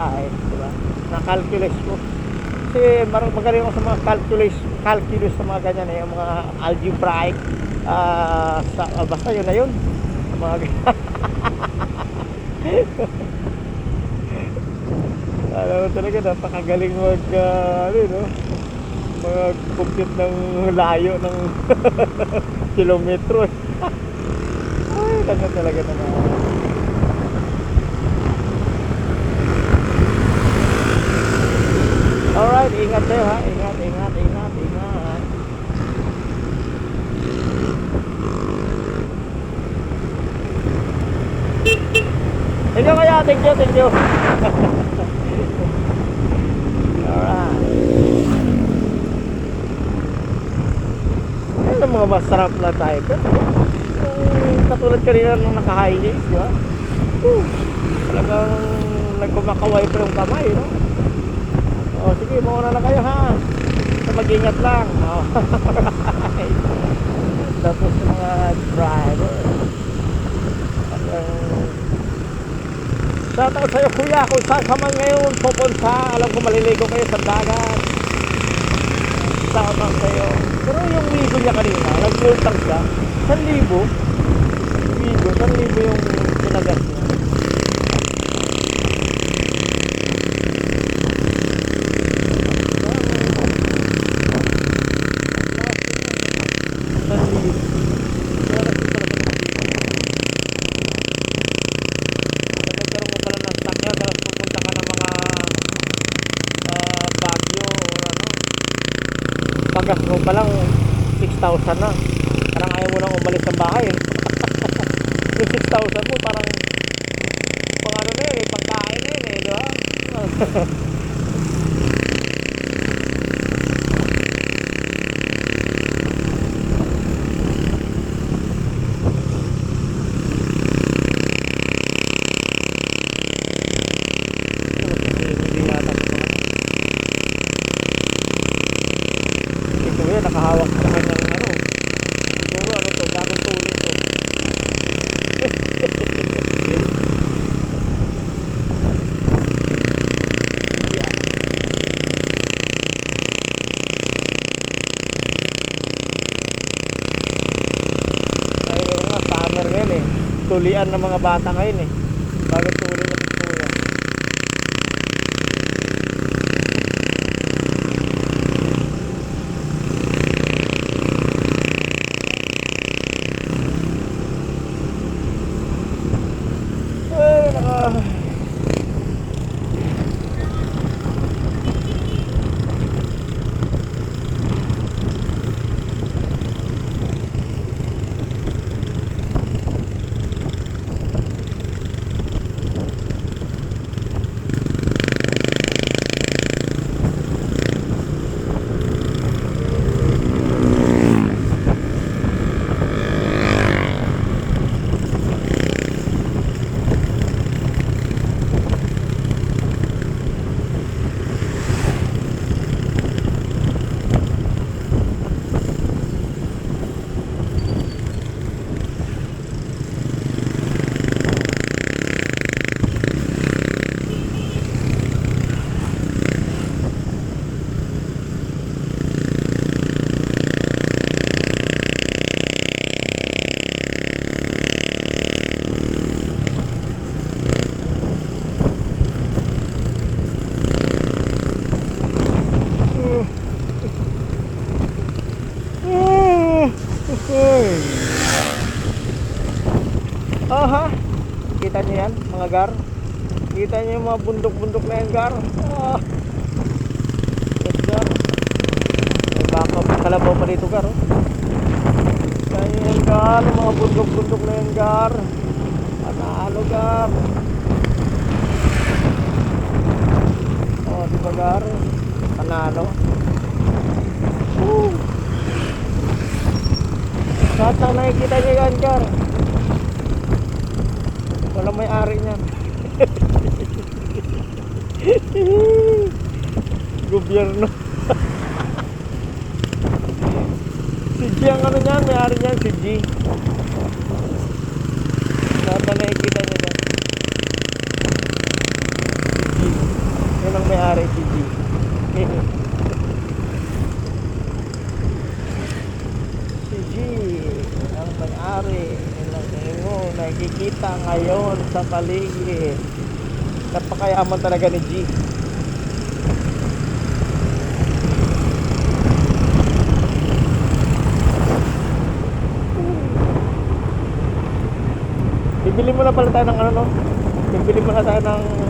di ba? Na-calculus ko. Kasi magaling ako sa mga calculus sa mga ganyan yung mga algebraic, basta yun na yun. Mga alam mo talaga, napakagaling mag-compute ng layo ng kilometro. Ay, ganyan talaga naman. Alright, ingat kayo ha. Ingat. Thank you. Alright. Ayun ang mga masarap na tayo. Katulad kanina nung naka-highlights, di ba? Talagang nagkumakaway pa yung kamay, no? O, sige, mauna na kayo ha. So, mag-ingat lang. Alright. Tapos yung mga driver. Shoutout sa'yo kuya, kung saan ka man ngayon pupunta, alam ko maliligo kayo sa dagat. Shoutout sa'yo. Pero yung ligo niya kanina, nag-ultang siya 1,000 ligo, 1,000 yung pinagas niya. Pagas mo pa lang 6,000 na. Parang ayaw mo nang umalis ng bahay. Yung 6,000 mo parang pang ano na yun, pangkain na yun, di ba? Nakahawak sa kanyang siguro to, bagong tuloy to. Ay, nga, summer ngayon tulian ng mga bata ngayon bagong tuloy na pagtuya. Aha, kita niyo yan mga gar, kita niyo yung mga bundok-bundok na yan gar. Yes gar, may baka kalabaw pa dito gar. Kita niyo yan gar, mga bundok-bundok na yan gar. Panalo gar. Diba gar, panalo. Lahat na nakikita niyo yan gar, walang may-ari niyan. Gobyerno. Si G ang ano niyan, may-ari niyan, si G. Lahat na nakikita niyo dyan, si G. may-ari si G. Si G ang may-ari ng inyong nakikita ngayon sa paligid. Napakayaman talaga ni G. Bibili mo na pala tayo ng ano, no? Bibili mo na tayo ng